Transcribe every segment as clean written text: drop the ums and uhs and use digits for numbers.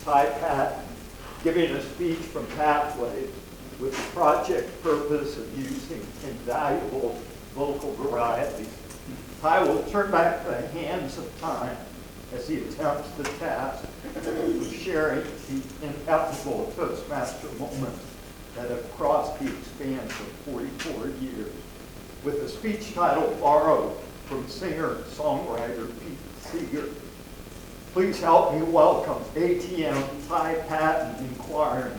Patten, giving a speech from Pathway with the project purpose of using invaluable local varieties. I will turn back the hands of time as he attempts the task of sharing the ineffable Toastmaster moments that have crossed the expanse of 44 years, with a speech title borrowed from singer-songwriter Pete Seeger. Please help me welcome ATM Ty Patten inquiring,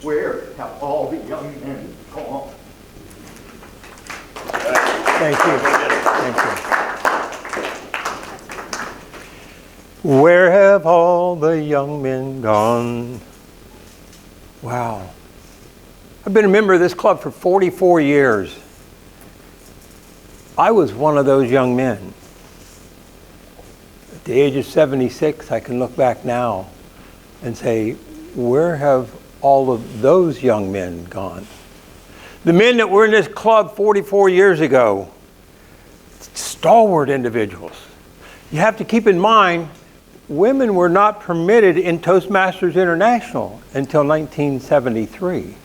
where have all the young men gone? Thank you. Thank you. Where have all the young men gone? Wow. I've been a member of this club for 44 years. I was one of those young men. At the age of 76, I can look back now and say, where have all of those young men gone? The men that were in this club 44 years ago, stalwart individuals. You have to keep in mind, women were not permitted in Toastmasters International until 1973.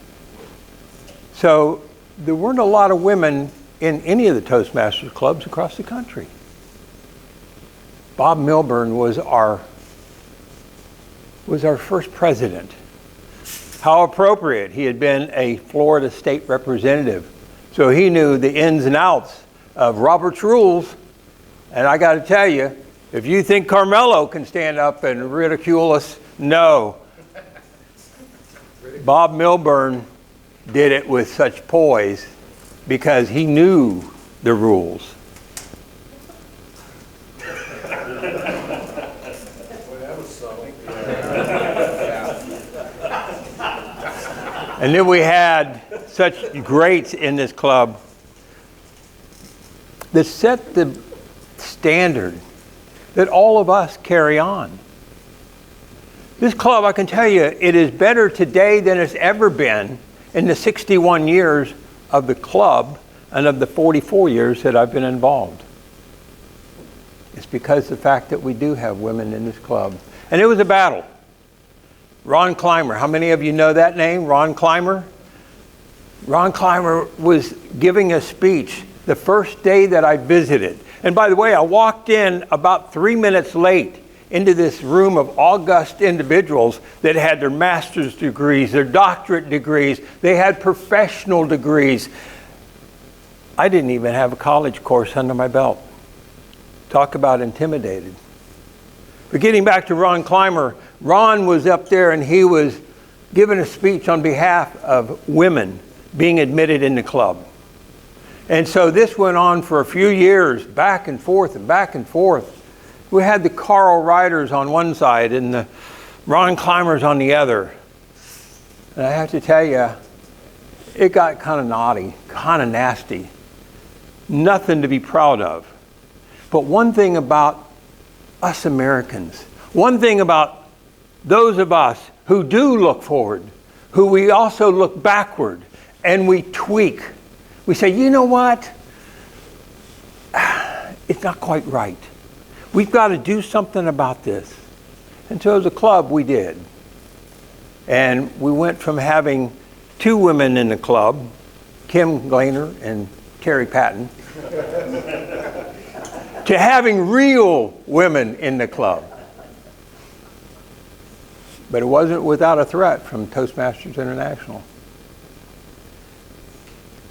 So there weren't a lot of women in any of the Toastmasters clubs across the country. Bob Milburn was our first president. How appropriate. He had been a Florida state representative, so he knew the ins and outs of Robert's rules. And I got to tell you, if you think Carmelo can stand up and ridicule us, no. Bob Milburn did it with such poise because he knew the rules. And then we had such greats in this club that set the standard that all of us carry on. This club, I can tell you, it is better today than it's ever been in the 61 years of the club and of the 44 years that I've been involved. It's because of the fact that we do have women in this club. And it was a battle. Ron Clymer, how many of you know that name, Ron Clymer? Ron Clymer was giving a speech the first day that I visited. And by the way, I walked in about 3 minutes late into this room of august individuals that had their master's degrees, their doctorate degrees, they had professional degrees. I didn't even have a college course under my belt. Talk about intimidated. But getting back to Ron Clymer, Ron was up there and he was giving a speech on behalf of women being admitted in the club. And so this went on for a few years, back and forth and back and forth. We had the Carl Riders on one side and the Ron Clymers on the other. And I have to tell you, it got kind of naughty, kind of nasty. Nothing to be proud of. But one thing about us Americans, one thing about those of us who do look forward, who we also look backward and we tweak. We say, you know what? It's not quite right. We've got to do something about this. And so as a club, we did. And we went from having 2 women in the club, Kim Glainer and Terry Patten, to having real women in the club. But it wasn't without a threat from Toastmasters International.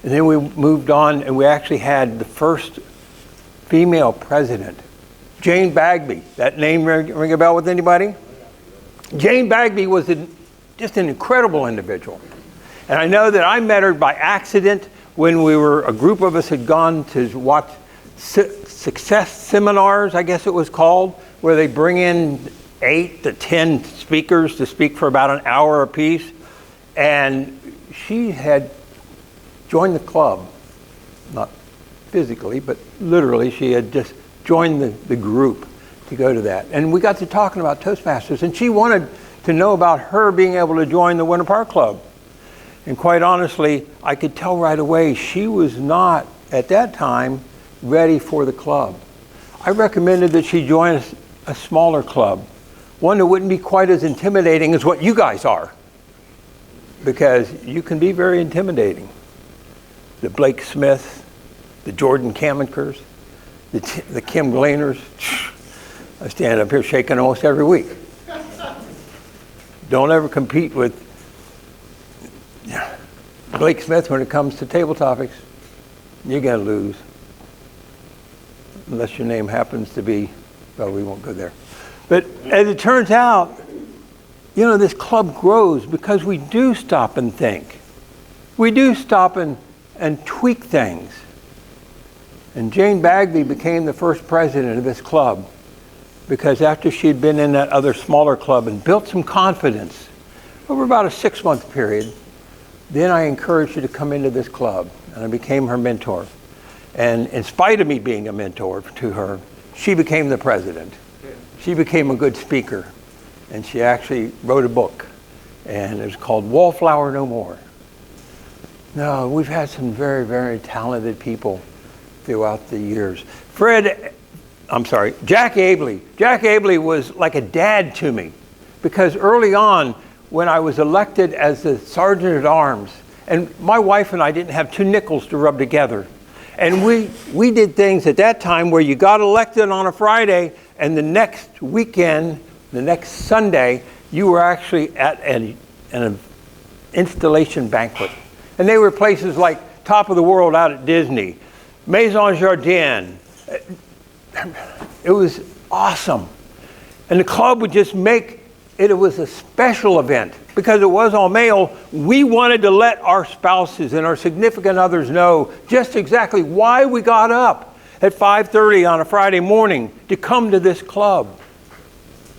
And then we moved on and we actually had the first female president, Jane Bagby. That name ring a bell with anybody? Jane Bagby was just an incredible individual. And I know that I met her by accident when a group of us had gone to watch success seminars, I guess it was called, where they bring in 8 to 10 speakers to speak for about an hour apiece. And she had joined the club, not physically, but literally she had just joined the group to go to that. And we got to talking about Toastmasters, and she wanted to know about her being able to join the Winter Park Club. And quite honestly, I could tell right away she was not, at that time, ready for the club. I recommended that she join a smaller club one that wouldn't be quite as intimidating as what you guys are, because you can be very intimidating. The Blake Smiths, the Jordan Kamenkers, the Kim Glaners. I stand up here shaking almost every week. Don't ever compete with Blake Smith when it comes to table topics. You're going to lose. Unless your name happens to be, well, we won't go there. But as it turns out, you know, this club grows because we do stop and think. We do stop and tweak things. And Jane Bagby became the first president of this club because after she'd been in that other smaller club and built some confidence over about a 6-month period, then I encouraged her to come into this club, and I became her mentor. And in spite of me being a mentor to her, she became the president. She became a good speaker, and she actually wrote a book, and it was called Wallflower No More. No, we've had some very, very talented people throughout the years. Jack Abley. Jack Abley was like a dad to me, because early on, when I was elected as the Sergeant at Arms, and my wife and I didn't have 2 nickels to rub together. And we did things at that time where you got elected on a Friday, and the next weekend, the next Sunday, you were actually at an installation banquet. And they were places like Top of the World out at Disney, Maison Jardin. It was awesome. And the club would just make it was a special event. Because it was all male, we wanted to let our spouses and our significant others know just exactly why we got up at 5:30 on a Friday morning to come to this club.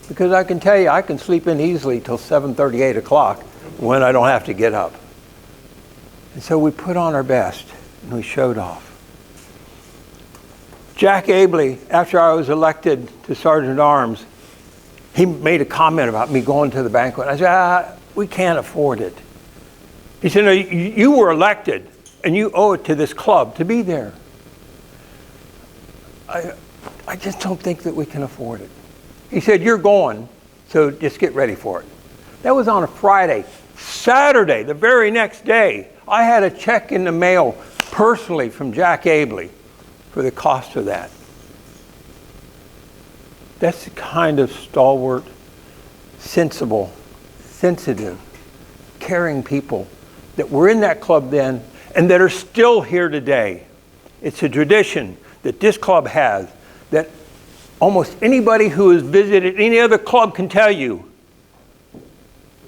Because I can tell you, I can sleep in easily till 7:30, 8 o'clock when I don't have to get up. And so we put on our best and we showed off. Jack Abley, after I was elected to Sergeant at Arms, he made a comment about me going to the banquet. I said, we can't afford it. He said, no, you were elected and you owe it to this club to be there. I just don't think that we can afford it. He said, you're going, so just get ready for it. That was on a Friday. Saturday, the very next day, I had a check in the mail personally from Jack Abley for the cost of that. That's the kind of stalwart, sensible, sensitive, caring people that were in that club then and that are still here today. It's a tradition that this club has that almost anybody who has visited any other club can tell you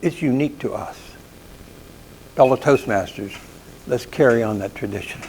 it's unique to us. Fellow Toastmasters, let's carry on that tradition.